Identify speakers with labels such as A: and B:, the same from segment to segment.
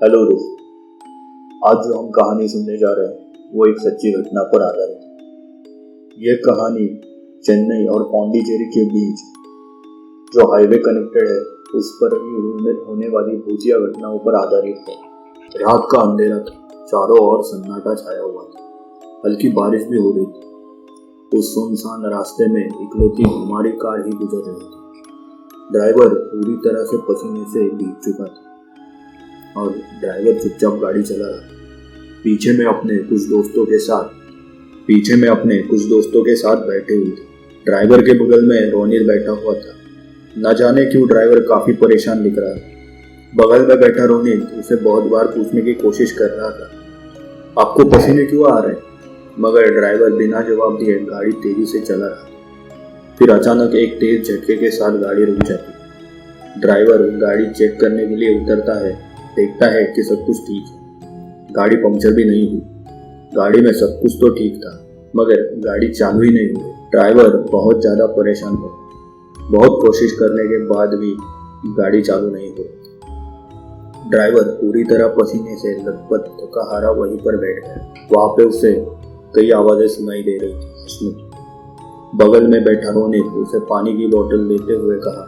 A: Hello दोस्त। आज जो हम कहानी सुनने जा रहे हैं वो एक सच्ची घटना पर आधारित है। ये कहानी चेन्नई और पौंडीचेरी के बीच जो हाईवे कनेक्टेड है उस पर ही होने वाली भूतिया घटनाओं पर आधारित है। रात का अंधेरा था, चारों ओर सन्नाटा छाया हुआ था, हल्की बारिश भी हो रही थी। उस सुनसान रास्ते में इकलौती हमारी कार ही गुजर रही थी। ड्राइवर पूरी तरह से पसीने से भीग चुका था और ड्राइवर चुपचाप गाड़ी चला रहा। पीछे में अपने कुछ दोस्तों के साथ बैठे हुए थे। ड्राइवर के बगल में रोनित बैठा हुआ था। न जाने क्यों ड्राइवर काफी परेशान दिख रहा था। बगल में बैठा रोनित उसे बहुत बार पूछने की कोशिश कर रहा था, आपको पसीने क्यों आ रहे हैं? मगर ड्राइवर बिना जवाब दिए गाड़ी तेजी से चला रहा। फिर अचानक एक तेज झटके के साथ गाड़ी रुक जाती। ड्राइवर गाड़ी चेक करने के लिए उतरता है, देखता है कि सब कुछ ठीक है। गाड़ी पंक्चर भी नहीं हुई। गाड़ी में सब कुछ तो ठीक था मगर गाड़ी चालू ही नहीं हुई। ड्राइवर बहुत ज़्यादा परेशान हो। बहुत कोशिश करने के बाद भी गाड़ी चालू नहीं हुई। ड्राइवर पूरी तरह पसीने से लथपथ थका हारा वहीं पर बैठ गया। वहाँ पे उसे कई आवाज़ें सुनाई दे रही थी, हंसने की। बगल में बैठा रोनित उसे पानी की बोतल देते हुए कहा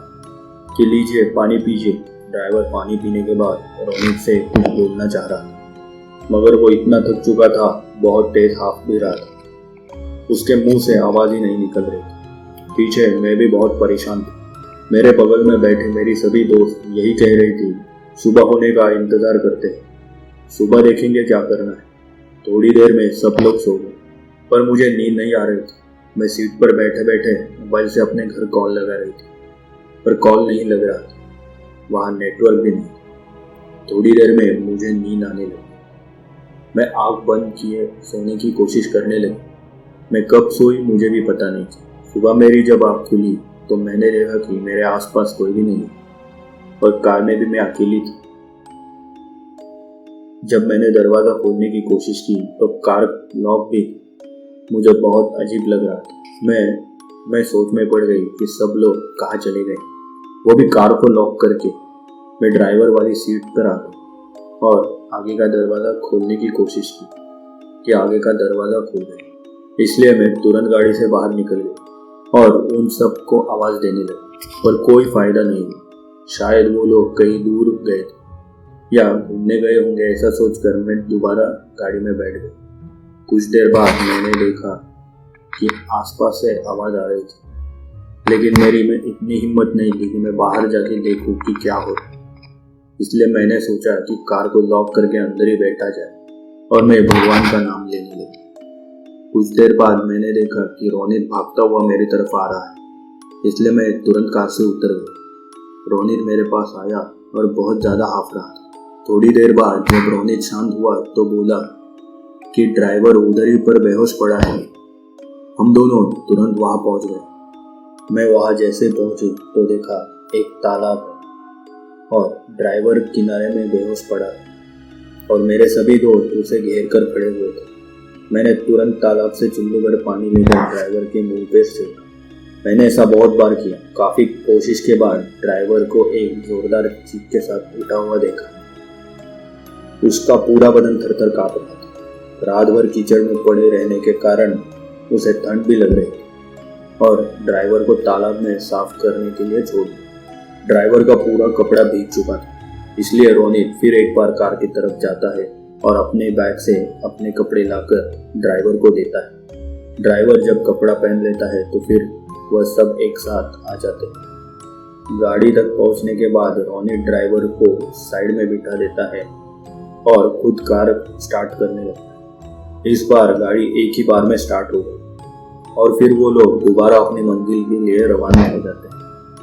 A: कि लीजिए पानी पीजिए। ड्राइवर पानी पीने के बाद रोनित से कुछ बोलना चाह रहा था मगर वो इतना थक चुका था, बहुत तेज हाफ भी रहा था। उसके मुंह से आवाज ही नहीं निकल रही थी। पीछे मैं भी बहुत परेशान था। मेरे बगल में बैठे मेरी सभी दोस्त यही कह रही थी, सुबह होने का इंतजार करते हैं, सुबह देखेंगे क्या करना है। थोड़ी देर में सब लोग सो गए पर मुझे नींद नहीं आ रही थी। मैं सीट पर बैठे बैठे मोबाइल से अपने घर कॉल लगा रही थी पर कॉल नहीं लग रहा था। वहाँ नेटवर्क भी नहीं। थोड़ी देर में मुझे नींद आने लगी। मैं आंख बंद किए सोने की कोशिश करने लगी। मैं कब सोई मुझे भी पता नहीं था। सुबह मेरी जब आंख खुली तो मैंने देखा कि मेरे आसपास कोई भी नहीं और कार में भी मैं अकेली थी। जब मैंने दरवाज़ा खोलने की कोशिश की तो कार लॉक भी। मुझे बहुत अजीब लग रहा था। मैं सोच में पड़ गई कि सब लोग कहाँ चले गए, वो भी कार को लॉक करके। मैं ड्राइवर वाली सीट पर आ गई और आगे का दरवाज़ा खोलने की कोशिश की कि आगे का दरवाज़ा खुल गया। इसलिए मैं तुरंत गाड़ी से बाहर निकल गई और उन सबको आवाज़ देने लगी पर कोई फ़ायदा नहीं हुआ। शायद वो लोग कहीं दूर गए थे या घूमने गए होंगे, ऐसा सोचकर मैं दोबारा गाड़ी में बैठ गई। कुछ देर बाद मैंने देखा कि आसपास से आवाज़ आ रही थी लेकिन मेरी में इतनी हिम्मत नहीं थी कि मैं बाहर जाके देखूं कि क्या हो रहा है। इसलिए मैंने सोचा कि कार को लॉक करके अंदर ही बैठा जाए और मैं भगवान का नाम लेने लगी। कुछ देर बाद मैंने देखा कि रोनित भागता हुआ मेरी तरफ आ रहा है, इसलिए मैं तुरंत कार से उतर गई। रोनित मेरे पास आया और बहुत ज़्यादा हाफ रहा था। थोड़ी देर बाद जब रोनित शांत हुआ तो बोला कि ड्राइवर उधर ही पर बेहोश पड़ा है। हम दोनों तुरंत वहाँ पहुँच गए। मैं वहाँ जैसे पहुंची तो देखा एक तालाब है और ड्राइवर किनारे में बेहोश पड़ा और मेरे सभी दोस्त उसे घेर कर खड़े हुए थे। मैंने तुरंत तालाब से चुल्लू भर पानी लेकर ड्राइवर के मुंह पे छिड़का। मैंने ऐसा बहुत बार किया। काफ़ी कोशिश के बाद ड्राइवर को एक जोरदार चीख के साथ उठा हुआ देखा। उसका पूरा बदन थर-थर काँप रहा था। रात भर कीचड़ में पड़े रहने के कारण उसे ठंड भी लग रही थी और ड्राइवर को तालाब में साफ करने के लिए छोड़ दिया। ड्राइवर का पूरा कपड़ा भीग चुका था, इसलिए रोनित फिर एक बार कार की तरफ जाता है और अपने बैग से अपने कपड़े लाकर ड्राइवर को देता है। ड्राइवर जब कपड़ा पहन लेता है तो फिर वह सब एक साथ आ जाते हैं। गाड़ी तक पहुंचने के बाद रोनित ड्राइवर को साइड में बिठा देता है और खुद कार स्टार्ट करने लगता है। इस बार गाड़ी एक ही बार में स्टार्ट हो गई और फिर वो लोग दोबारा अपनी मंजिल के लिए रवाना हो जाते हैं।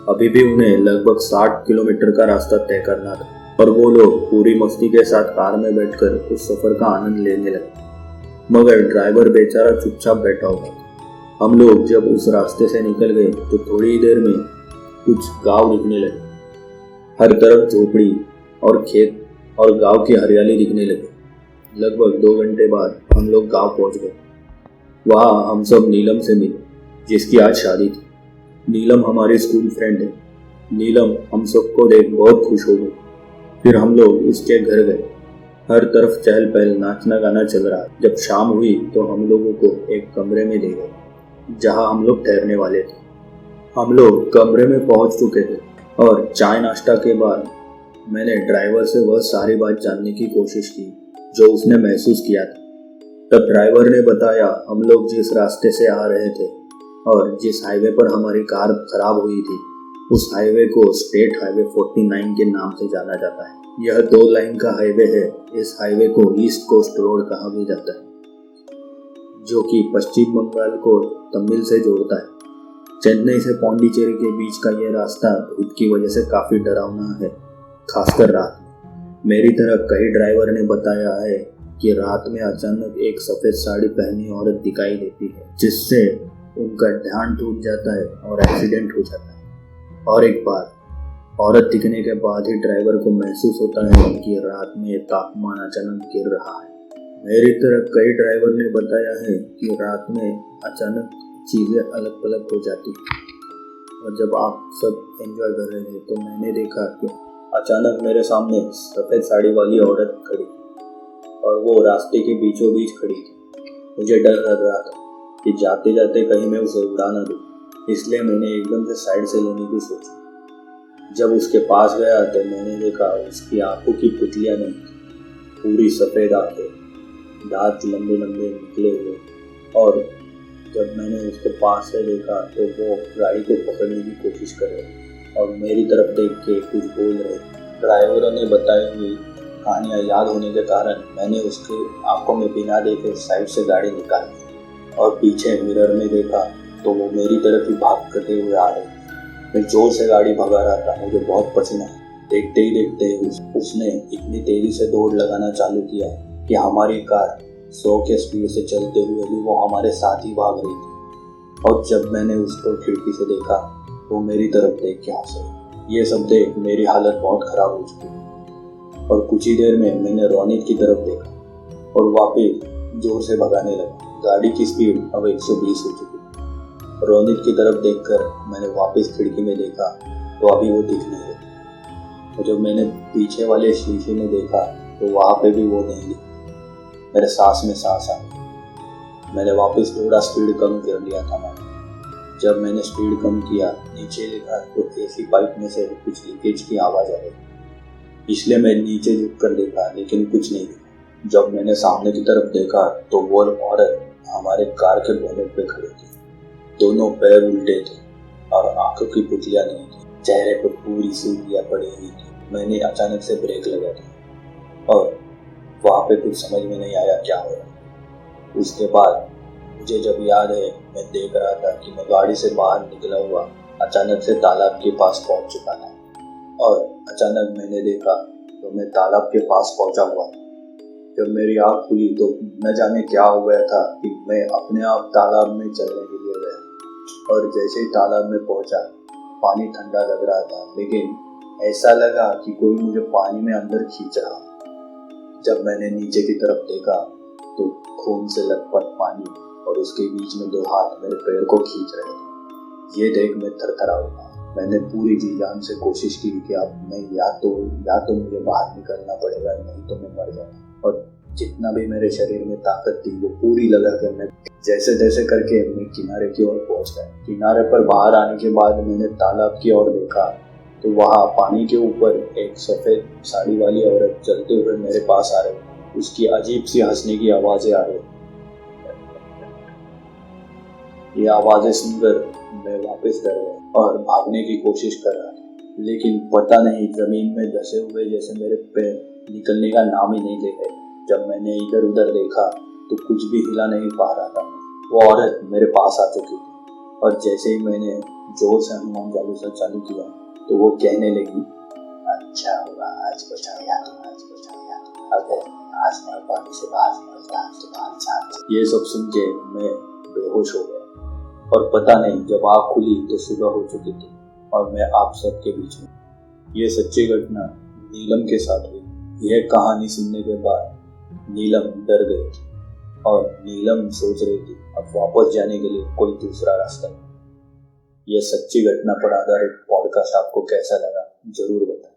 A: अभी भी उन्हें लगभग 60 किलोमीटर का रास्ता तय करना था और वो लोग पूरी मस्ती के साथ कार में बैठकर उस सफर का आनंद लेने लगे मगर ड्राइवर बेचारा चुपचाप बैठा हुआ था। हम लोग जब उस रास्ते से निकल गए तो थोड़ी देर में कुछ गांव दिखने लगे। हर तरफ झोपड़ी और खेत और गांव की हरियाली दिखने लगी। लगभग 2 घंटे बाद हम लोग गांव पहुंच गए। वहाँ हम सब नीलम से मिले जिसकी आज शादी थी। नीलम हमारी स्कूल फ्रेंड है। नीलम हम सबको देख बहुत खुश हो गई। फिर हम लोग उसके घर गए हर तरफ चहल पहल, नाचना गाना चल रहा। जब शाम हुई तो हम लोगों को एक कमरे में ले गए जहां हम लोग ठहरने वाले थे। हम लोग कमरे में पहुंच चुके थे और चाय नाश्ता के बाद मैंने ड्राइवर से वह सारी बात जानने की कोशिश की जो उसने महसूस किया था। तब ड्राइवर ने बताया हम लोग जिस रास्ते से आ रहे थे और जिस हाईवे पर हमारी कार खराब हुई थी, उस हाईवे को स्टेट हाईवे 49 के नाम से जाना जाता है। यह 2 लाइन का हाईवे है। इस हाईवे को ईस्ट कोस्ट रोड कहा भी जाता है, जो कि पश्चिम बंगाल को तमिल से जोड़ता है। चेन्नई से पौंडीचेरी के बीच का यह रास्ता धूप की वजह से काफी डरावना है, खासकर रात में। मेरी तरह कई ड्राइवर ने बताया है कि रात में अचानक एक सफेद साड़ी पहनी औरत दिखाई देती है, जिससे उनका ध्यान टूट जाता है और एक्सीडेंट हो जाता है। और एक बार औरत दिखने के बाद ही ड्राइवर को महसूस होता है कि रात में तापमान अचानक गिर रहा है। मेरी तरह कई ड्राइवर ने बताया है कि रात में अचानक चीजें अलग अलग हो जाती हैं। और जब आप सब एंजॉय कर रहे थे तो मैंने देखा कि अचानक मेरे सामने सफेद साड़ी वाली औरत खड़ी और वो रास्ते के बीचों बीच खड़ी थी। मुझे डर लग रहा था कि जाते जाते कहीं मैं उसे उड़ा ना दूं, इसलिए मैंने एकदम से साइड से लेने की सोची। जब उसके पास गया तो मैंने देखा उसकी आंखों की पुतलियां नहीं, पूरी सफेद आंखें, दांत लंबे लंबे निकले हुए। और जब मैंने उसको पास से देखा तो वो गाड़ी को पकड़ने की कोशिश कर रहे और मेरी तरफ देख के कुछ बोल रहे। ड्राइवरों ने बताई हुई कहानियाँ याद होने के कारण मैंने उसके आंखों में बिना देखे साइड से गाड़ी निकाली और पीछे मिरर में देखा तो वो मेरी तरफ ही भाग करते हुए आ रहे। मैं जोर से गाड़ी भगा रहा था, मुझे बहुत पसीना। देखते ही देखते उसने इतनी तेजी से दौड़ लगाना चालू किया कि हमारी कार 100 के स्पीड से चलते हुए भी वो हमारे साथ ही भाग रही थी। और जब मैंने उसको खिड़की से देखा तो मेरी तरफ देख के हंस रही। ये सब देख मेरी हालत बहुत खराब हो चुकी और कुछ ही देर में मैंने रोनित की तरफ देखा और वापस जोर से भगाने लगा। गाड़ी की स्पीड अब 120 हो चुकी। रोनित की तरफ देखकर मैंने वापस खिड़की में देखा तो अभी वो दिख नहीं रही। और जब मैंने पीछे वाले शीशे में देखा तो वहाँ पे भी वो नहीं दिखी। मेरे सांस में सांस आ गई। मैंने वापस थोड़ा स्पीड कम कर लिया था। जब मैंने स्पीड कम किया, नीचे देखा तो एसी पाइप में से कुछ लीकेज की आवाज़ आ रही, इसलिए मैं नीचे झुक कर देखा लेकिन कुछ नहीं दिखा। जब मैंने सामने की तरफ देखा तो वो औरत हमारे कार के बोनेट पे खड़ी थी। दोनों पैर उल्टे थे और आंखों की पुतलियां नहीं थी। चेहरे पर पूरी सूलियां पड़ी हुई थी। मैंने अचानक से ब्रेक लगा दिया और वहाँ पे कुछ समझ में नहीं आया क्या हो रहा। उसके बाद मुझे जब याद है, मैं देख रहा था कि मैं गाड़ी से बाहर निकला हुआ अचानक से तालाब के पास पहुँच चुका था। और अचानक मैंने देखा तो मैं तालाब के पास पहुँचा हुआ था। जब मेरी आँख खुली तो न जाने क्या हो गया था कि मैं अपने आप तालाब में चलने के लिए गया। और जैसे ही तालाब में पहुंचा, पानी ठंडा लग रहा था, लेकिन ऐसा लगा कि कोई मुझे पानी में अंदर खींच रहा। जब मैंने नीचे की तरफ देखा तो खून से लथपथ पानी और उसके बीच में 2 हाथ मेरे पैर को खींच रहे थे। ये देख मैं थरथरा उठा। मैंने पूरी जी जान से कोशिश की कि अब मैं या तो मुझे बाहर निकलना पड़ेगा, नहीं तो मैं मर जाऊंगा। और जितना भी मेरे शरीर में ताकत थी वो पूरी लगा कर मैं जैसे तैसे करके मैं किनारे की ओर पहुंच गया। किनारे पर बाहर आने के बाद मैंने तालाब की ओर देखा तो वहाँ पानी के ऊपर एक सफेद साड़ी वाली औरत चलते हुए मेरे पास आ रही। उसकी अजीब सी हंसने की आवाजें आ रही। ये आवाजें सुनकर मैं वापस डर गया और भागने की कोशिश कर रहा था, लेकिन पता नहीं जमीन में धंसे हुए जैसे मेरे पैर निकलने का नाम ही नहीं ले गए। जब मैंने इधर उधर देखा तो कुछ भी हिला नहीं पा रहा था। वो औरत मेरे पास आ चुकी थी और जैसे ही मैंने जोर से हनुमान चालीसा चालू किया तो वो कहने लगी, अच्छा हुआ आज बचा गया तुम, आज बचा गया तुम। अगर आज नहीं पानी से बाहर निकलता तो तुम्हारी जान। ये सब सुन के मैं बेहोश हो गया और पता नहीं जब आँख खुली तो सुबह हो चुकी थी और मैं आप सबके बीच में। ये सच्ची घटना नीलम के साथ हुई। यह कहानी सुनने के बाद नीलम डर गई थी और नीलम सोच रही थी अब वापस जाने के लिए कोई दूसरा रास्ता। यह सच्ची घटना पर आधारित पॉडकास्ट आपको कैसा लगा जरूर बताएं।